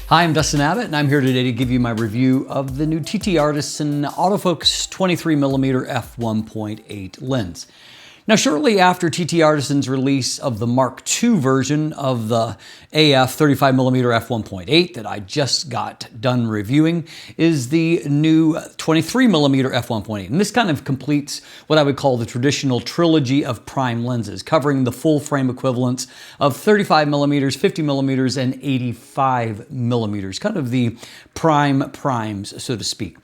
Hi, I'm Dustin Abbott, and I'm here today to give you my review of the new TTArtisan Autofocus 23mm F1.8 lens. Now, shortly after TTArtisan's release of the Mark II version of the AF 35mm F1.8 that I just got done reviewing is the new 23mm F1.8. And this kind of completes what I would call the traditional trilogy of prime lenses, covering the full frame equivalents of 35mm, 50mm, and 85mm, kind of the primes, so to speak.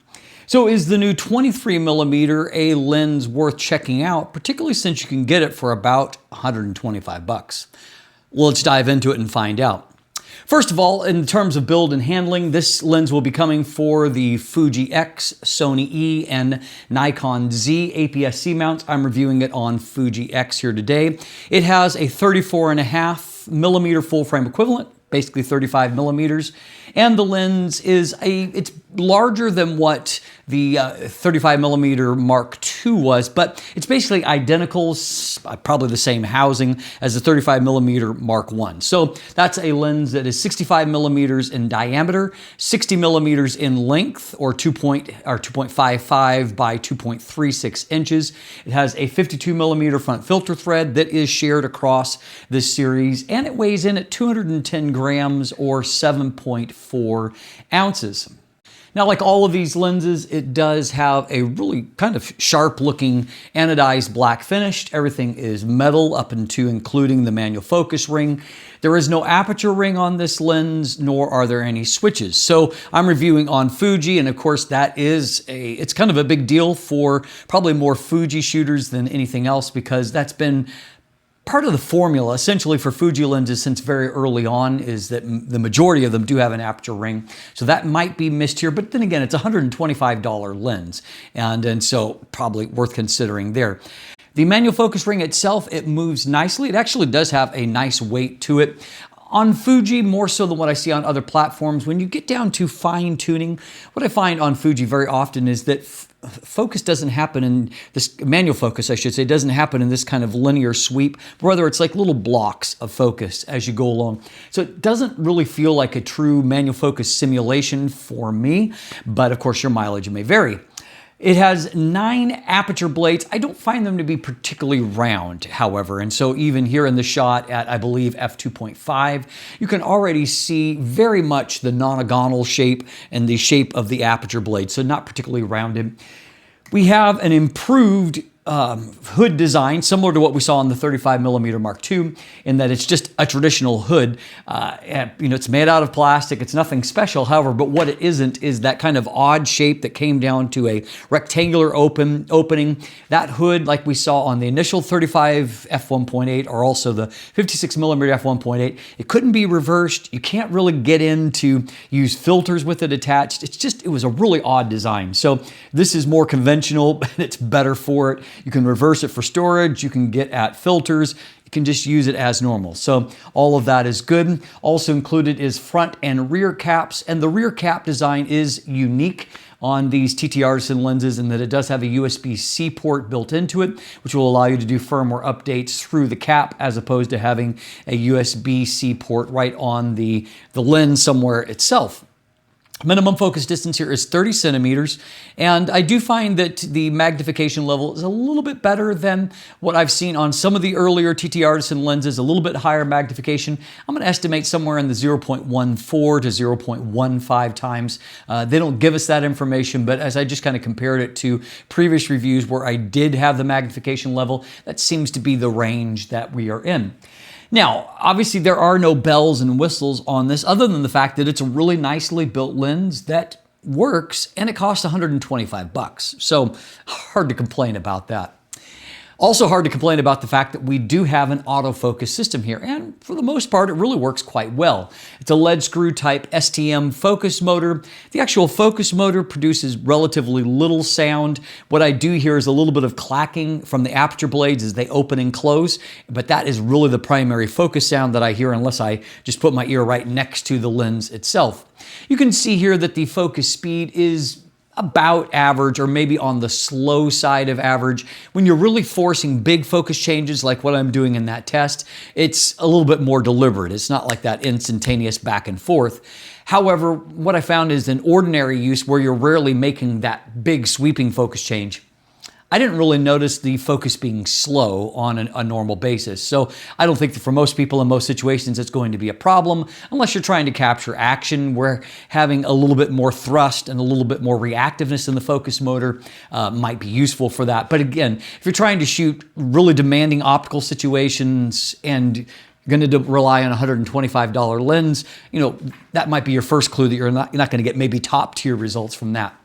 So is the new 23mm a lens worth checking out, particularly since you can get it for about 125 bucks? Well, let's dive into it and find out. First of all, in terms of build and handling, this lens will be coming for the Fuji X, Sony E, and Nikon Z APS-C mounts. I'm reviewing it on Fuji X here today. It has a 34.5mm full frame equivalent, basically 35 millimeters, and the lens is it's larger than what the 35mm Mark II was, but it's basically identical, probably the same housing as the 35mm Mark I. So that's a lens that is 65 millimeters in diameter, 60 millimeters in length, or 2.55 by 2.36 inches. It has a 52mm front filter thread that is shared across this series, and it weighs in at 210 grams or 7.4 ounces. Now, like all of these lenses, it does have a really kind of sharp looking anodized black finish. Everything is metal up into including the manual focus ring. There is no aperture ring on this lens, nor are there any switches. So I'm reviewing on Fuji, and of course that is it's kind of a big deal for probably more Fuji shooters than anything else, because that's been part of the formula, essentially, for Fuji lenses since very early on, is that the majority of them do have an aperture ring. So that might be missed here, but then again, it's a $125 lens, and so probably worth considering there. The manual focus ring itself, it moves nicely. It actually does have a nice weight to it. On Fuji, more so than what I see on other platforms, when you get down to fine tuning, what I find on Fuji very often is that focus doesn't happen in this, manual focus, I should say, doesn't happen in this kind of linear sweep. Rather, it's like little blocks of focus as you go along. So it doesn't really feel like a true manual focus simulation for me, but of course your mileage may vary. It has 9 aperture blades. I don't find them to be particularly round, however, and so even here in the shot at, I believe, f2.5, you can already see very much the nonagonal shape and the shape of the aperture blade, so not particularly rounded. We have an improved hood design, similar to what we saw on the 35mm Mark II, in that it's just a traditional hood. It's made out of plastic. It's nothing special, however, but what it isn't is that kind of odd shape that came down to a rectangular opening. That hood, like we saw on the initial 35 f1.8 or also the 56mm f1.8, it couldn't be reversed. You can't really get in to use filters with it attached. It was a really odd design. So this is more conventional, and it's better for it. You can reverse it for storage, you can get at filters, you can just use it as normal. So all of that is good. Also included is front and rear caps, and the rear cap design is unique on these TTArtisan lenses in that it does have a USB-C port built into it, which will allow you to do firmware updates through the cap as opposed to having a USB-C port right on the lens somewhere itself. Minimum focus distance here is 30 centimeters, and I do find that the magnification level is a little bit better than what I've seen on some of the earlier TTArtisan lenses, a little bit higher magnification. I'm going to estimate somewhere in the 0.14 to 0.15 times. They don't give us that information, but as I just kind of compared it to previous reviews where I did have the magnification level, that seems to be the range that we are in. Now, obviously there are no bells and whistles on this other than the fact that it's a really nicely built lens that works, and it costs 125 bucks. So hard to complain about that. Also hard to complain about the fact that we do have an autofocus system here, and for the most part, it really works quite well. It's a lead screw type STM focus motor. The actual focus motor produces relatively little sound. What I do hear is a little bit of clacking from the aperture blades as they open and close, but that is really the primary focus sound that I hear unless I just put my ear right next to the lens itself. You can see here that the focus speed is about average, or maybe on the slow side of average. When you're really forcing big focus changes like what I'm doing in that test, it's a little bit more deliberate. It's not like that instantaneous back and forth. However, what I found is in ordinary use where you're rarely making that big sweeping focus change, I didn't really notice the focus being slow on a normal basis. So I don't think that for most people in most situations it's going to be a problem unless you're trying to capture action where having a little bit more thrust and a little bit more reactiveness in the focus motor might be useful for that. But again, if you're trying to shoot really demanding optical situations and you're going to rely on a $125 lens, that might be your first clue that you're not going to get maybe top tier results from that.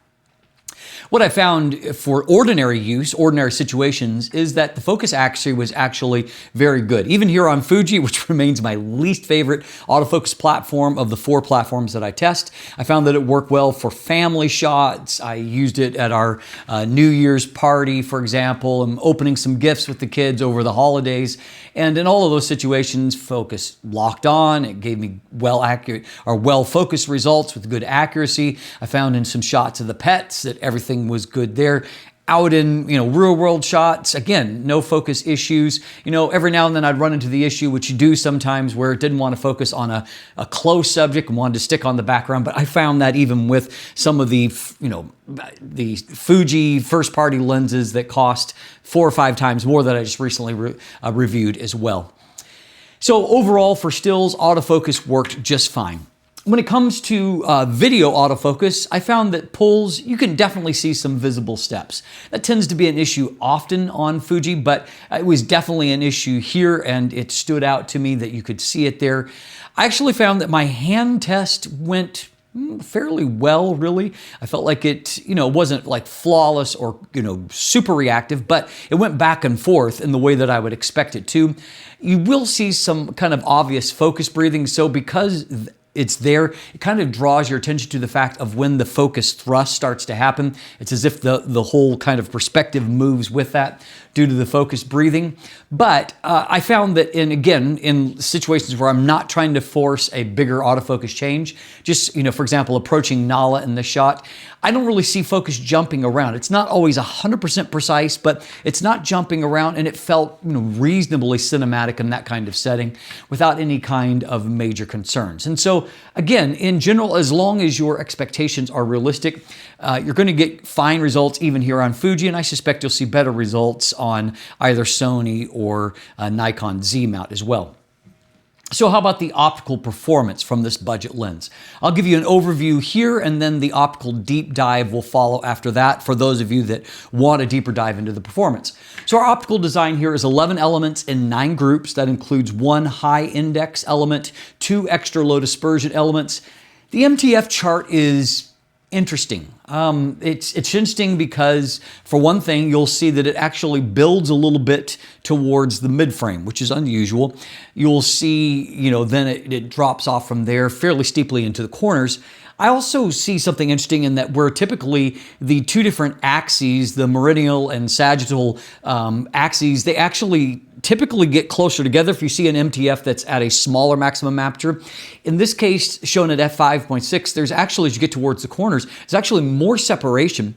What I found for ordinary use, ordinary situations, is that the focus accuracy was actually very good. Even here on Fuji, which remains my least favorite autofocus platform of the 4 platforms that I test, I found that it worked well for family shots. I used it at our New Year's party, for example. I'm opening some gifts with the kids over the holidays. And in all of those situations, focus locked on. It gave me well-focused results with good accuracy. I found in some shots of the pets that everything was good there. Out in real world shots, again, no focus issues. Every now and then I'd run into the issue, which you do sometimes, where it didn't want to focus on a close subject and wanted to stick on the background. But I found that even with some of the the Fuji first party lenses that cost 4 or 5 times more that I just recently reviewed as well. So overall for stills, autofocus worked just fine. When it comes to video autofocus, I found that pulls, you can definitely see some visible steps. That tends to be an issue often on Fuji, but it was definitely an issue here, and it stood out to me that you could see it there. I actually found that my hand test went fairly well, really. I felt like it, wasn't like flawless or, super reactive, but it went back and forth in the way that I would expect it to. You will see some kind of obvious focus breathing, so because it's there, it kind of draws your attention to the fact of when the focus thrust starts to happen. It's as if the whole kind of perspective moves with that due to the focus breathing. But I found that in situations where I'm not trying to force a bigger autofocus change, just, for example, approaching Nala in the shot, I don't really see focus jumping around. It's not always 100% precise, but it's not jumping around, and it felt reasonably cinematic in that kind of setting without any kind of major concerns. And so, again, in general, as long as your expectations are realistic, you're going to get fine results even here on Fuji, and I suspect you'll see better results on either Sony or Nikon Z mount as well. So how about the optical performance from this budget lens? I'll give you an overview here, and then the optical deep dive will follow after that for those of you that want a deeper dive into the performance. So our optical design here is 11 elements in 9 groups. That includes 1 high index element, 2 extra low dispersion elements. The MTF chart is interesting. It's interesting because, for one thing, you'll see that it actually builds a little bit towards the mid-frame, which is unusual. You'll see, then it drops off from there fairly steeply into the corners. I also see something interesting in that where typically the 2 different axes, the meridional and sagittal axes, they actually typically get closer together if you see an MTF that's at a smaller maximum aperture. In this case, shown at f5.6, there's actually, as you get towards the corners, there's actually more separation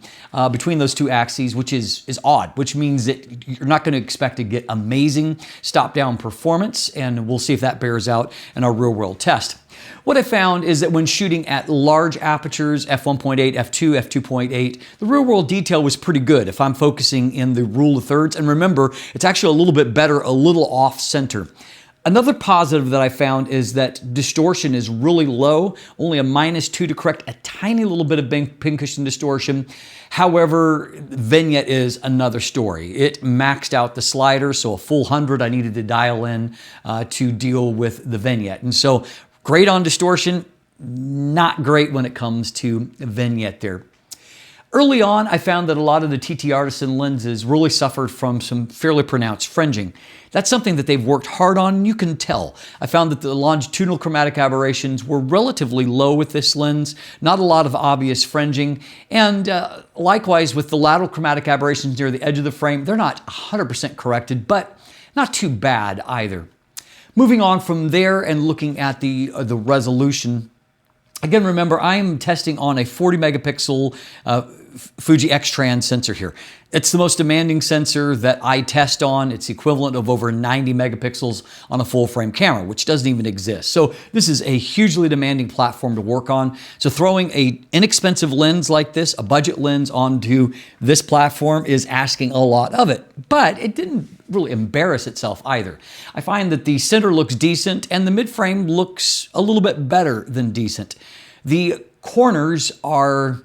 between those 2 axes, which is odd, which means that you're not going to expect to get amazing stop-down performance, and we'll see if that bears out in our real-world test. What I found is that when shooting at large apertures, f1.8, f2, f2.8, the real-world detail was pretty good if I'm focusing in the rule of thirds. And remember, it's actually a little bit better, a little off-center. Another positive that I found is that distortion is really low, only a -2 to correct a tiny little bit of pincushion distortion. However, vignette is another story. It maxed out the slider, so a full 100 I needed to dial in to deal with the vignette. And so great on distortion, not great when it comes to vignette there. Early on, I found that a lot of the TTArtisan lenses really suffered from some fairly pronounced fringing. That's something that they've worked hard on, and you can tell. I found that the longitudinal chromatic aberrations were relatively low with this lens, not a lot of obvious fringing, and likewise with the lateral chromatic aberrations near the edge of the frame, they're not 100% corrected, but not too bad either. Moving on from there and looking at the resolution, again, remember, I'm testing on a 40 megapixel Fuji X-Trans sensor here. It's the most demanding sensor that I test on. It's the equivalent of over 90 megapixels on a full frame camera, which doesn't even exist. So this is a hugely demanding platform to work on. So throwing an inexpensive lens like this, a budget lens, onto this platform is asking a lot of it. But it didn't really embarrass itself either. I find that the center looks decent and the mid-frame looks a little bit better than decent. The corners are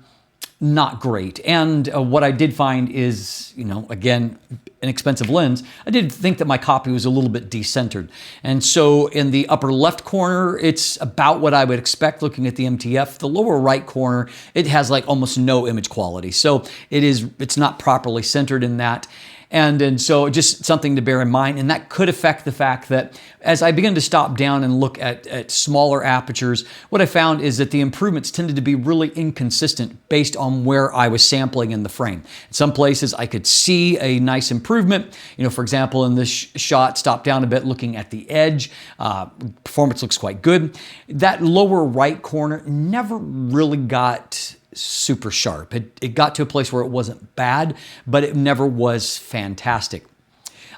not great. And what I did find is, again, an expensive lens, I did think that my copy was a little bit decentered. And so in the upper left corner, it's about what I would expect looking at the MTF. The lower right corner, it has like almost no image quality. So it's not properly centered in that. And so just something to bear in mind, and that could affect the fact that as I begin to stop down and look at smaller apertures, what I found is that the improvements tended to be really inconsistent based on where I was sampling in the frame. In some places I could see a nice improvement. For example, in this shot, stop down a bit looking at the edge, performance looks quite good. That lower right corner never really got super sharp. It got to a place where it wasn't bad, but it never was fantastic.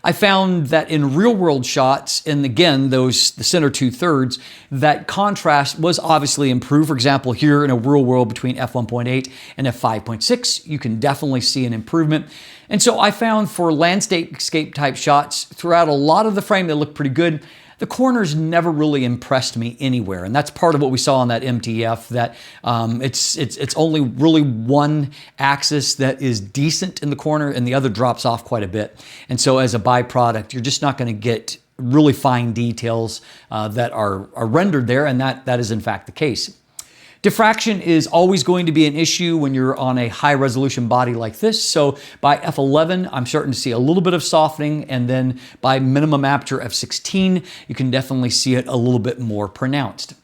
I found that in real world shots, and again, the center 2/3, that contrast was obviously improved. For example, here in a real world between f1.8 and f5.6, you can definitely see an improvement. And so I found for landscape type shots throughout a lot of the frame, they look pretty good. The corners never really impressed me anywhere, and that's part of what we saw on that MTF, that it's only really one axis that is decent in the corner and the other drops off quite a bit. And so as a byproduct, you're just not going to get really fine details that are rendered there, and that is in fact the case. Diffraction is always going to be an issue when you're on a high resolution body like this. So by f11, I'm starting to see a little bit of softening, and then by minimum aperture f16, you can definitely see it a little bit more pronounced.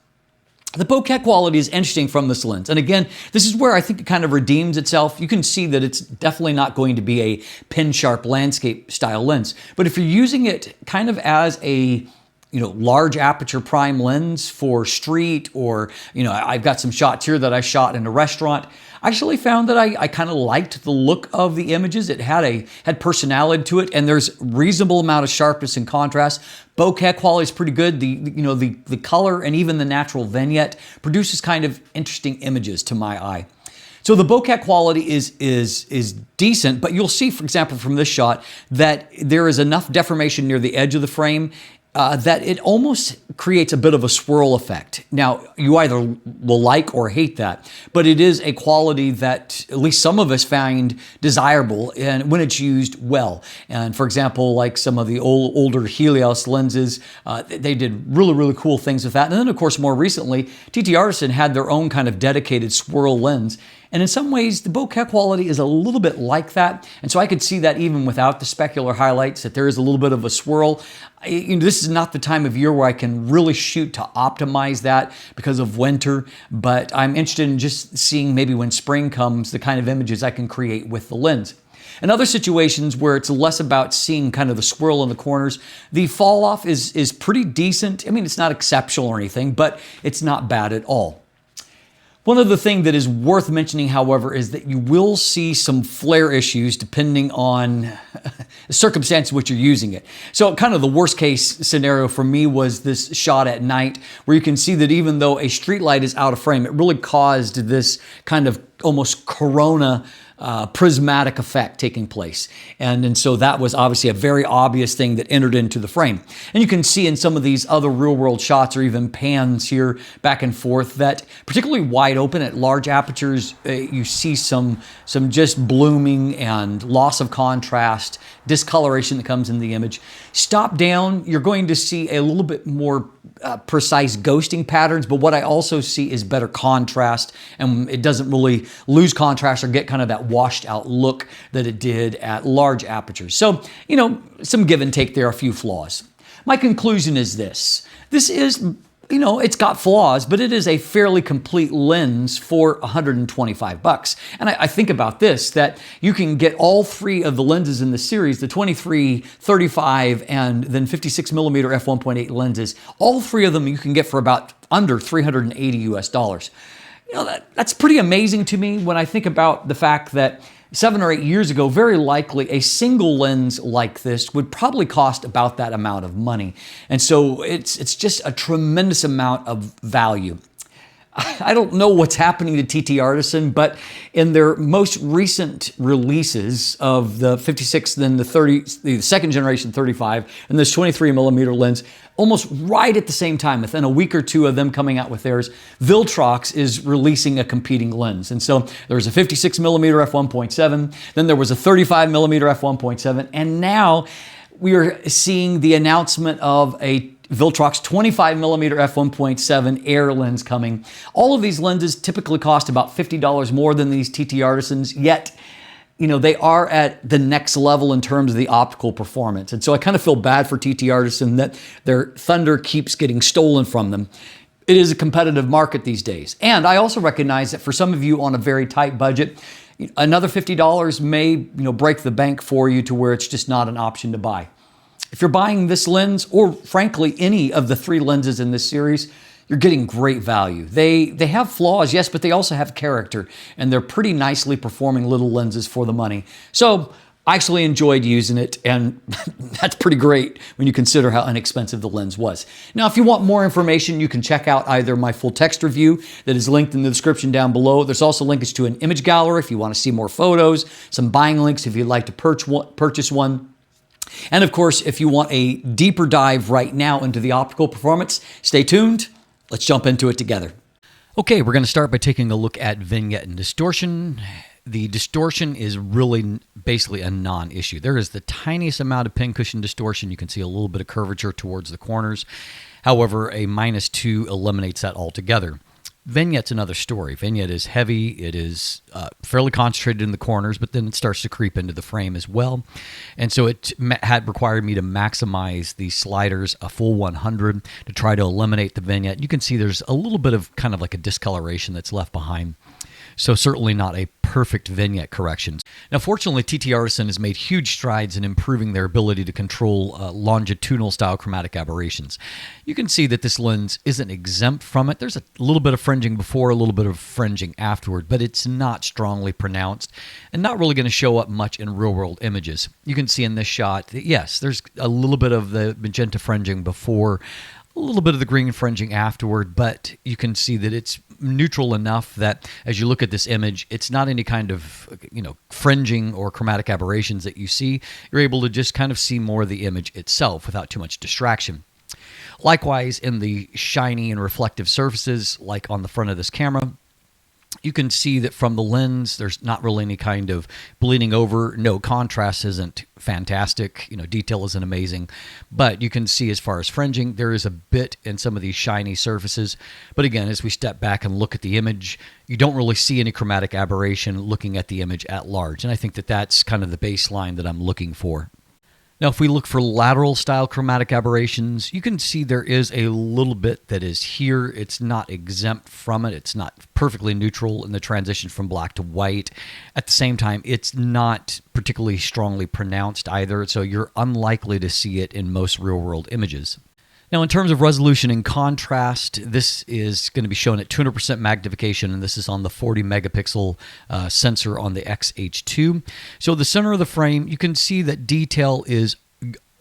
The bokeh quality is interesting from this lens. And again, this is where I think it kind of redeems itself. You can see that it's definitely not going to be a pin sharp landscape style lens. But if you're using it kind of as a large aperture prime lens for street, or, I've got some shots here that I shot in a restaurant. I actually found that I kind of liked the look of the images. It had personality to it, and there's reasonable amount of sharpness and contrast. Bokeh quality is pretty good. The color and even the natural vignette produces kind of interesting images to my eye. So the bokeh quality is decent, but you'll see, for example, from this shot, that there is enough deformation near the edge of the frame that it almost creates a bit of a swirl effect. Now, you either will like or hate that, but it is a quality that at least some of us find desirable and when it's used well. And for example, like some of the older Helios lenses, they did really, really cool things with that. And then of course, more recently, TTArtisan had their own kind of dedicated swirl lens. And in some ways, the bokeh quality is a little bit like that. And so I could see that even without the specular highlights, that there is a little bit of a swirl. This is not the time of year where I can really shoot to optimize that because of winter, but I'm interested in just seeing maybe when spring comes, the kind of images I can create with the lens. In other situations where it's less about seeing kind of the swirl in the corners, the fall off is pretty decent. I mean, it's not exceptional or anything, but it's not bad at all. One other thing that is worth mentioning, however, is that you will see some flare issues depending on the circumstance in which you're using it. So kind of the worst case scenario for me was this shot at night, where you can see that even though a street light is out of frame, it really caused this kind of almost corona prismatic effect taking place. And so that was obviously a very obvious thing that entered into the frame. And you can see in some of these other real world shots or even pans here back and forth that particularly wide open at large apertures, you see some just blooming and loss of contrast, discoloration that comes in the image. Stop down, you're going to see a little bit more precise ghosting patterns, but what I also see is better contrast, and it doesn't really lose contrast or get kind of that washed out look that it did at large apertures. So, some give and take there, a few flaws. My conclusion is this. This is, it's got flaws, but it is a fairly complete lens for $125. And I think about this, that you can get all three of the lenses in the series, the 23, 35, and then 56mm f1.8 lenses. All three of them you can get for about under $380 US. That's pretty amazing to me when I think about the fact that 7 or 8 years ago, very likely a single lens like this would probably cost about that amount of money. And so it's just a tremendous amount of value. I don't know what's happening to TTArtisan, but in their most recent releases of the 56, then the second generation 35, and this 23mm lens, almost right at the same time, within a week or two of them coming out with theirs, Viltrox is releasing a competing lens. And so there's a 56mm f1.7, then there was a 35mm f1.7, and now we are seeing the announcement of a Viltrox 25mm f1.7 Air lens coming. All of these lenses typically cost about $50 more than these TTArtisans, yet they are at the next level in terms of the optical performance. And so I kind of feel bad for TTArtisan that their thunder keeps getting stolen from them. It is a competitive market these days. And I also recognize that for some of you on a very tight budget, another $50 may break the bank for you to where it's just not an option to buy. If you're buying this lens, or frankly any of the 3 lenses in this series, you're getting great value. They have flaws, yes, but they also have character, and they're pretty nicely performing little lenses for the money. So I actually enjoyed using it, and that's pretty great when you consider how inexpensive the lens was. Now, if you want more information, you can check out either my full text review that is linked in the description down below. There's also links to an image gallery if you want to see more photos, some buying links if you'd like to purchase one. And of course, if you want a deeper dive right now into the optical performance, stay tuned. Let's jump into it together. Okay, we're going to start by taking a look at vignette and distortion. The distortion is really basically a non-issue. There is the tiniest amount of pincushion distortion. You can see a little bit of curvature towards the corners. However, a -2 eliminates that altogether. Vignette's another story. Vignette is heavy. It is fairly concentrated in the corners, but then it starts to creep into the frame as well. And so it had required me to maximize the sliders a full 100 to try to eliminate the vignette. You can see there's a little bit of kind of like a discoloration that's left behind. So certainly not a perfect vignette correction. Now, fortunately, TTArtisan has made huge strides in improving their ability to control longitudinal style chromatic aberrations. You can see that this lens isn't exempt from it. There's a little bit of fringing before, a little bit of fringing afterward, but it's not strongly pronounced and not really going to show up much in real-world images. You can see in this shot that, yes, there's a little bit of the magenta fringing before, a little bit of the green fringing afterward, but you can see that it's neutral enough that as you look at this image, it's not any kind of fringing or chromatic aberrations that you see. You're able to just kind of see more of the image itself without too much distraction. Likewise, in the shiny and reflective surfaces, like on the front of this camera, you can see that from the lens, there's not really any kind of bleeding over. No, contrast isn't fantastic. Detail isn't amazing. But you can see as far as fringing, there is a bit in some of these shiny surfaces. But again, as we step back and look at the image, you don't really see any chromatic aberration looking at the image at large. And I think that that's kind of the baseline that I'm looking for. Now, if we look for lateral style chromatic aberrations, you can see there is a little bit that is here. It's not exempt from it. It's not perfectly neutral in the transition from black to white. At the same time, it's not particularly strongly pronounced either, so you're unlikely to see it in most real-world images. Now, in terms of resolution and contrast, this is going to be shown at 200% magnification, and this is on the 40 megapixel sensor on the XH2. So the center of the frame, you can see that detail is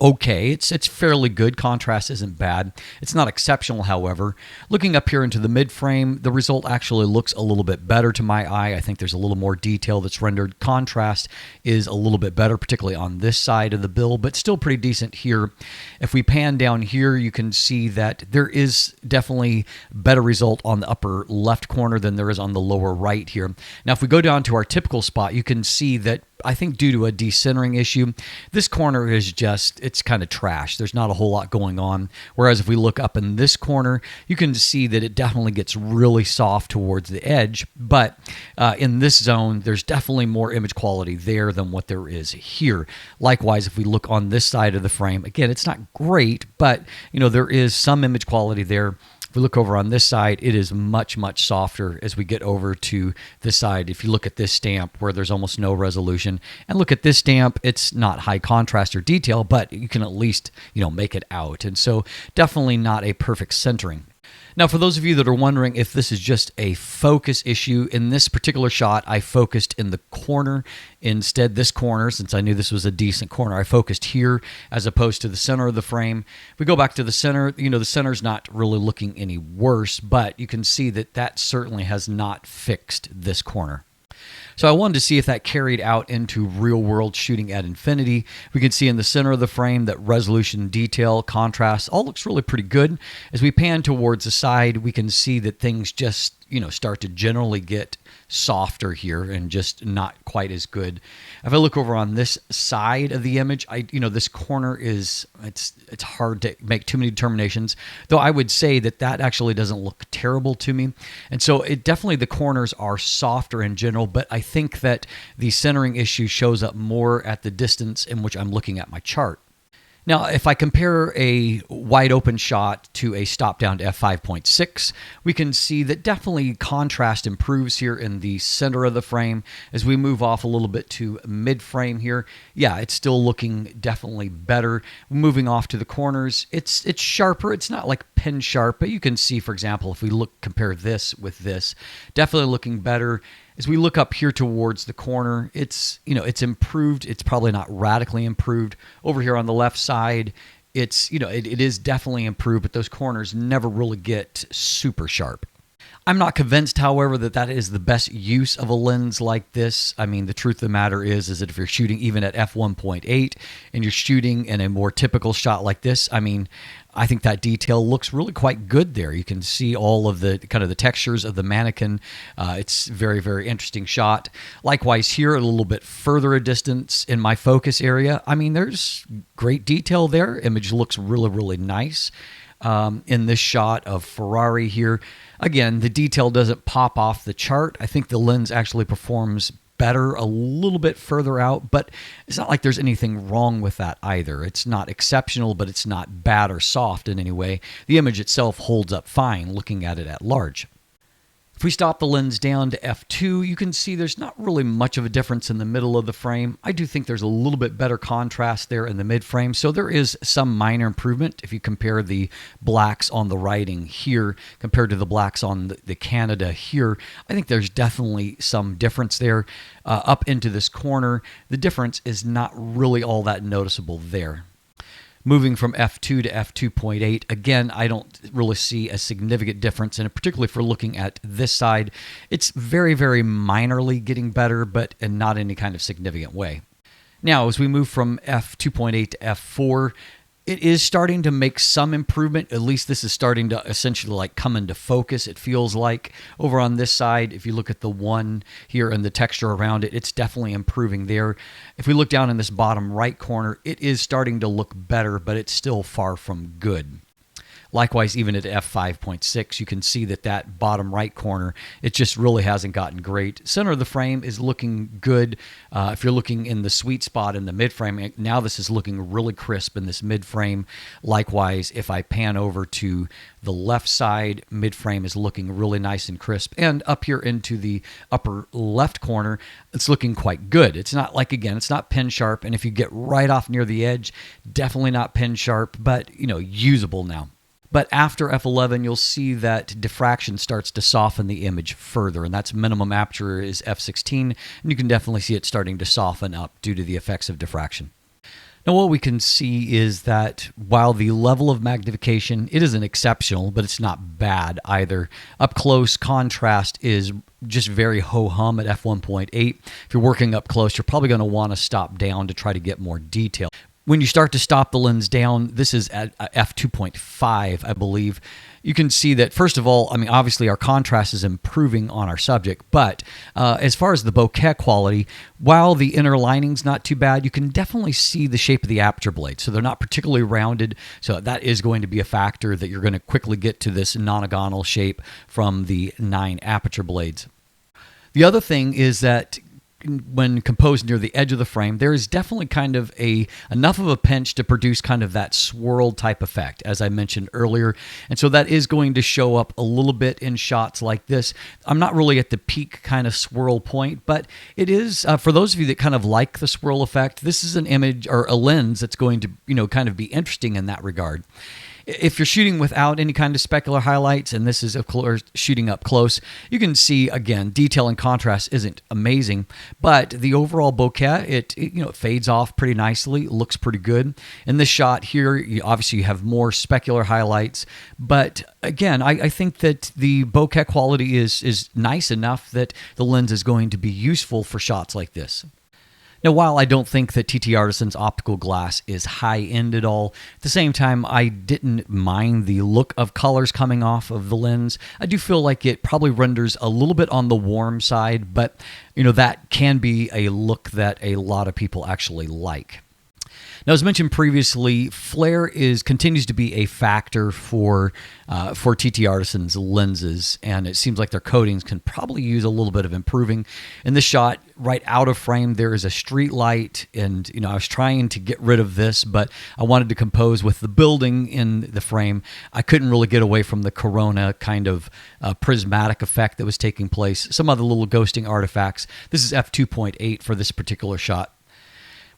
okay. It's fairly good. Contrast isn't bad. It's not exceptional, however. Looking up here into the mid-frame, the result actually looks a little bit better to my eye. I think there's a little more detail that's rendered. Contrast is a little bit better, particularly on this side of the bill, but still pretty decent here. If we pan down here, you can see that there is definitely better result on the upper left corner than there is on the lower right here. Now, if we go down to our typical spot, you can see that I think due to a decentering issue, this corner is just, it's kind of trash. There's not a whole lot going on. Whereas if we look up in this corner, you can see that it definitely gets really soft towards the edge. But in this zone, there's definitely more image quality there than what there is here. Likewise, if we look on this side of the frame, again, it's not great, but there is some image quality there. If we look over on this side, it is much, much softer as we get over to this side. If you look at this stamp where there's almost no resolution, and look at this stamp, it's not high contrast or detail, but you can at least, make it out. And so definitely not a perfect centering. Now, for those of you that are wondering if this is just a focus issue, in this particular shot, I focused in the corner. Instead, this corner, since I knew this was a decent corner, I focused here as opposed to the center of the frame. If we go back to the center, the center's not really looking any worse, but you can see that that certainly has not fixed this corner. So I wanted to see if that carried out into real-world shooting at infinity. We can see in the center of the frame that resolution, detail, contrast, all looks really pretty good. As we pan towards the side, we can see that things just, start to generally get softer here and just not quite as good. If I look over on this side of the image, this corner is, it's hard to make too many determinations, though I would say that actually doesn't look terrible to me. And so definitely the corners are softer in general, but I think that the centering issue shows up more at the distance in which I'm looking at my chart. Now, if I compare a wide open shot to a stop down to f5.6, we can see that definitely contrast improves here in the center of the frame. As we move off a little bit to mid frame here, yeah, it's still looking definitely better. Moving off to the corners, it's sharper. It's not like pen sharp, but you can see, for example, if we compare this with this, definitely looking better. As we look up here towards the corner, it's improved. It's probably not radically improved. Over here on the left side, it is definitely improved, but those corners never really get super sharp. I'm not convinced, however, that is the best use of a lens like this. I mean, the truth of the matter is that if you're shooting even at f1.8 and you're shooting in a more typical shot like this, I mean, I think that detail looks really quite good there. You can see all of the kind of the textures of the mannequin. It's very, very interesting shot. Likewise here, a little bit further a distance in my focus area. I mean, there's great detail there. Image looks really, really nice. In this shot of Ferrari here, again, the detail doesn't pop off the chart. I think the lens actually performs better a little bit further out, but it's not like there's anything wrong with that either. It's not exceptional, but it's not bad or soft in any way. The image itself holds up fine looking at it at large. If we stop the lens down to f2, you can see there's not really much of a difference in the middle of the frame. I do think there's a little bit better contrast there in the mid frame, so there is some minor improvement if you compare the blacks on the writing here compared to the blacks on the Canada here. I think there's definitely some difference there. Up into this corner, the difference is not really all that noticeable there. Moving from f2 to f2.8, again, I don't really see a significant difference, and particularly for looking at this side, it's very, very minorly getting better, but in not any kind of significant way. Now, as we move from f2.8 to f4, it is starting to make some improvement. At least this is starting to essentially like come into focus, it feels like. Over on this side, if you look at the one here and the texture around it, it's definitely improving there. If we look down in this bottom right corner, it is starting to look better, but it's still far from good. Likewise, even at f5.6, you can see that bottom right corner, it just really hasn't gotten great. Center of the frame is looking good. If you're looking in the sweet spot in the mid frame, now this is looking really crisp in this mid frame. Likewise, if I pan over to the left side, mid frame is looking really nice and crisp. And up here into the upper left corner, it's looking quite good. It's not like, again, it's not pen sharp. And if you get right off near the edge, definitely not pen sharp, but usable now. But after f11, you'll see that diffraction starts to soften the image further, and that's minimum aperture is f16, and you can definitely see it starting to soften up due to the effects of diffraction. Now, what we can see is that while the level of magnification, it isn't exceptional, but it's not bad either. Up close, contrast is just very ho-hum at f1.8. If you're working up close, you're probably going to want to stop down to try to get more detail. When you start to stop the lens down, this is at f2.5, I believe, you can see that, first of all, I mean, obviously our contrast is improving on our subject, but as far as the bokeh quality, while the inner lining's not too bad, you can definitely see the shape of the aperture blades. So they're not particularly rounded, so that is going to be a factor that you're going to quickly get to this nonagonal shape from the 9 aperture blades. The other thing is that when composed near the edge of the frame, there is definitely kind of enough of a pinch to produce kind of that swirl type effect, as I mentioned earlier. And so that is going to show up a little bit in shots like this. I'm not really at the peak kind of swirl point, but it is, for those of you that kind of like the swirl effect, this is an image or a lens that's going to, kind of be interesting in that regard. If you're shooting without any kind of specular highlights, and this is of course shooting up close, you can see again detail and contrast isn't amazing, but the overall bokeh it fades off pretty nicely, looks pretty good. In this shot here, obviously you have more specular highlights, but again, I think that the bokeh quality is nice enough that the lens is going to be useful for shots like this. Now, while I don't think that TTArtisan's optical glass is high-end at all, at the same time, I didn't mind the look of colors coming off of the lens. I do feel like it probably renders a little bit on the warm side, but that can be a look that a lot of people actually like. Now, as mentioned previously, flare continues to be a factor for TTArtisan's lenses, and it seems like their coatings can probably use a little bit of improving. In this shot, right out of frame, there is a street light, and I was trying to get rid of this, but I wanted to compose with the building in the frame. I couldn't really get away from the corona kind of prismatic effect that was taking place. Some other little ghosting artifacts. This is f2.8 for this particular shot.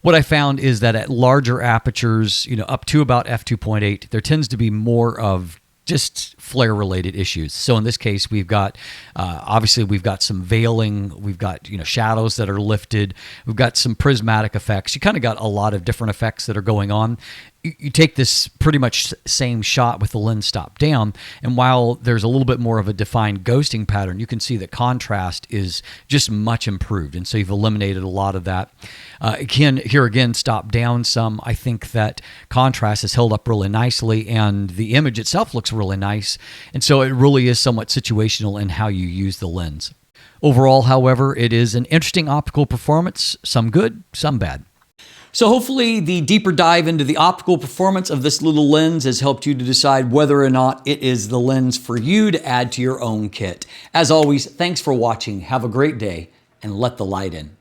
What I found is that at larger apertures, up to about f2.8, there tends to be more of just flare-related issues. So in this case, we've got, obviously we've got some veiling, we've got, shadows that are lifted, we've got some prismatic effects. You kind of got a lot of different effects that are going on. You take this pretty much same shot with the lens stopped down, and while there's a little bit more of a defined ghosting pattern, you can see that contrast is just much improved, and so you've eliminated a lot of that. Here again, stopped down some. I think that contrast is held up really nicely, and the image itself looks really nice, and so it really is somewhat situational in how you use the lens. Overall, however, it is an interesting optical performance, some good, some bad. So hopefully the deeper dive into the optical performance of this little lens has helped you to decide whether or not it is the lens for you to add to your own kit. As always, thanks for watching. Have a great day, and let the light in.